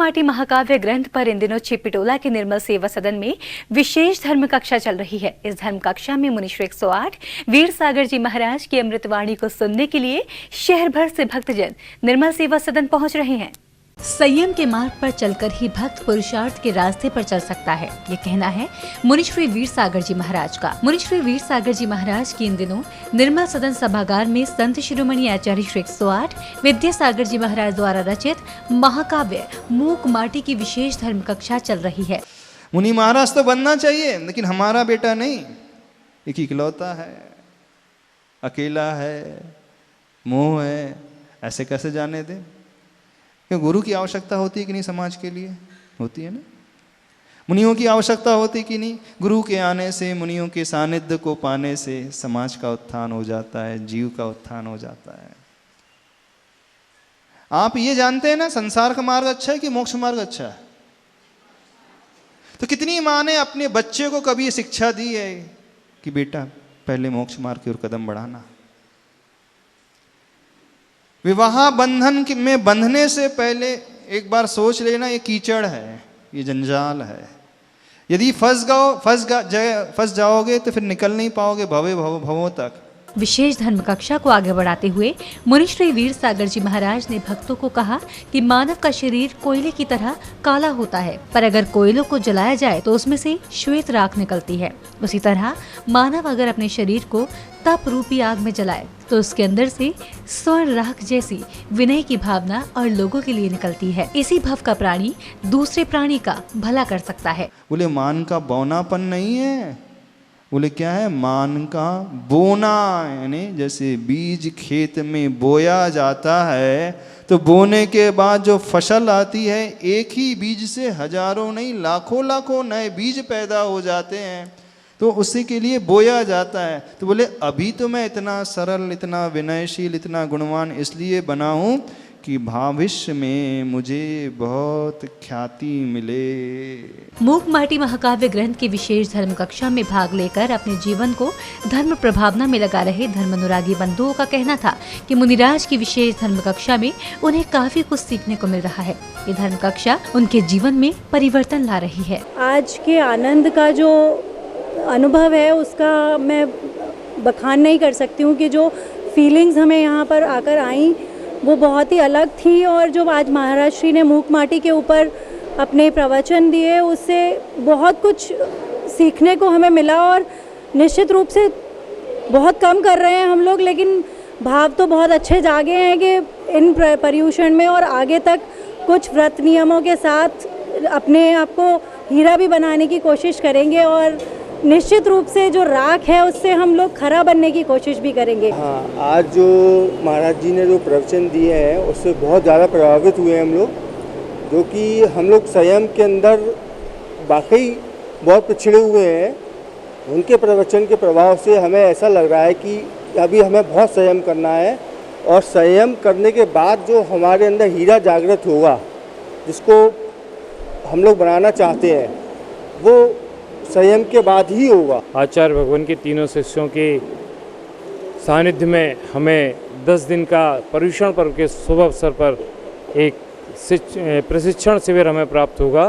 माटी महाकाव्य ग्रंथ पर इन दिनों छिपिटोला के निर्मल सेवा सदन में विशेष धर्म कक्षा चल रही है। इस धर्म कक्षा में मुनीश्वर 108 वीर सागर जी महाराज की अमृतवाणी को सुनने के लिए शहर भर से भक्तजन निर्मल सेवा सदन पहुंच रहे हैं। संयम के मार्ग पर चलकर ही भक्त पुरुषार्थ के रास्ते पर चल सकता है, ये कहना है मुनीश्वर वीर सागर जी महाराज का। मुनीश्वर वीर सागर जी महाराज की इन दिनों निर्मल सदन सभागार में संत शिरोमणि आचार्य श्री 108 विद्यासागर जी महाराज द्वारा रचित महाकाव्य मूक माटी की विशेष धर्म कक्षा चल रही है। मुनि महाराज तो बनना चाहिए, लेकिन हमारा बेटा नहीं, एक इकलौता है, अकेला है, मोह है, ऐसे कैसे जाने दे? क्यों गुरु की आवश्यकता होती है कि नहीं? समाज के लिए होती है ना। मुनियों की आवश्यकता होती कि नहीं? गुरु के आने से, मुनियों के सानिध्य को पाने से समाज का उत्थान हो जाता है, जीव का उत्थान हो जाता है। आप ये जानते हैं ना, संसार का मार्ग अच्छा है कि मोक्ष मार्ग अच्छा है? तो कितनी माँ ने अपने बच्चे को कभी शिक्षा दी है कि बेटा पहले मोक्ष मार्ग की ओर कदम बढ़ाना। विवाह बंधन में बंधने से पहले एक बार सोच लेना, ये कीचड़ है, ये जंजाल है। यदि फंस जाओगे तो फिर निकल नहीं पाओगे भवों तक। विशेष धर्म कक्षा को आगे बढ़ाते हुए मुनीश्वर वीर सागर जी महाराज ने भक्तों को कहा कि मानव का शरीर कोयले की तरह काला होता है, पर अगर कोयलों को जलाया जाए तो उसमें से श्वेत राख निकलती है। उसी तरह मानव अगर अपने शरीर को तप रूपी आग में जलाए तो उसके अंदर से स्वर्ण राख जैसी विनय की भावना और लोगों के लिए निकलती है। इसी भाव का प्राणी दूसरे प्राणी का भला कर सकता है। बोले मान का बौनापन नहीं है, बोले क्या है? मान का बोना, यानी जैसे बीज खेत में बोया जाता है तो बोने के बाद जो फसल आती है, एक ही बीज से हजारों नहीं लाखों नए बीज पैदा हो जाते हैं, तो उसी के लिए बोया जाता है। तो बोले अभी तो मैं इतना सरल, इतना विनयशील, इतना गुणवान इसलिए बना हूँ कि भविष्य में मुझे बहुत ख्याति मिले। मूक माटी महाकाव्य ग्रंथ की विशेष धर्म कक्षा में भाग लेकर अपने जीवन को धर्म प्रभावना में लगा रहे धर्म अनुरागी बंधुओं का कहना था कि मुनिराज की विशेष धर्म कक्षा में उन्हें काफी कुछ सीखने को मिल रहा है। ये धर्म कक्षा उनके जीवन में परिवर्तन ला रही है। आज के आनंद का जो अनुभव है उसका मैं बखान नहीं कर सकती हूँ कि जो फीलिंग्स हमें यहाँ पर आकर आई वो बहुत ही अलग थी। और जो आज महाराज श्री ने मूक माटी के ऊपर अपने प्रवचन दिए, उससे बहुत कुछ सीखने को हमें मिला। और निश्चित रूप से बहुत कम कर रहे हैं हम लोग, लेकिन भाव तो बहुत अच्छे जागे हैं कि इन पर्यूषण में और आगे तक कुछ व्रत नियमों के साथ अपने आप को हीरा भी बनाने की कोशिश करेंगे और निश्चित रूप से जो राख है उससे हम लोग खरा बनने की कोशिश भी करेंगे। हाँ, आज जो महाराज जी ने जो प्रवचन दिए हैं उससे बहुत ज़्यादा प्रभावित हुए हम लोग, जो कि हम लोग संयम के अंदर वाकई बहुत पिछड़े हुए हैं। उनके प्रवचन के प्रभाव से हमें ऐसा लग रहा है कि अभी हमें बहुत संयम करना है, और संयम करने के बाद जो हमारे अंदर हीरा जागृत होगा, जिसको हम लोग बनाना चाहते हैं, वो संयम के बाद ही होगा। आचार्य भगवान के तीनों शिष्यों के सानिध्य में हमें 10 दिन का पर्यूषण पर्व के शुभ अवसर पर एक प्रशिक्षण शिविर हमें प्राप्त होगा,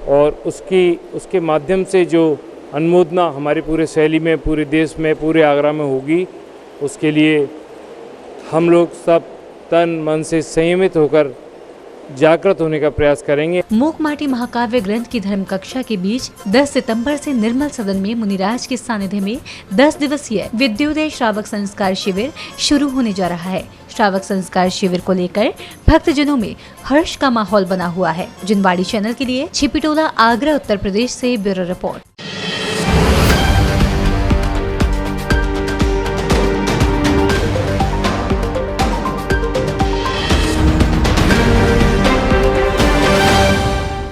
और उसके माध्यम से जो अनुमोदना हमारी पूरे शैली में, पूरे देश में, पूरे आगरा में होगी, उसके लिए हम लोग सब तन मन से संयमित होकर जागृत होने का प्रयास करेंगे। मूक माटी महाकाव्य ग्रंथ की धर्म कक्षा के बीच 10 सितंबर से निर्मल सदन में मुनिराज के सानिध्य में 10 दिवसीय विद्योदय श्रावक संस्कार शिविर शुरू होने जा रहा है। श्रावक संस्कार शिविर को लेकर भक्तजनों में हर्ष का माहौल बना हुआ है। जिनवाड़ी चैनल के लिए छिपिटोला, आगरा, उत्तर प्रदेश से ब्यूरो रिपोर्ट।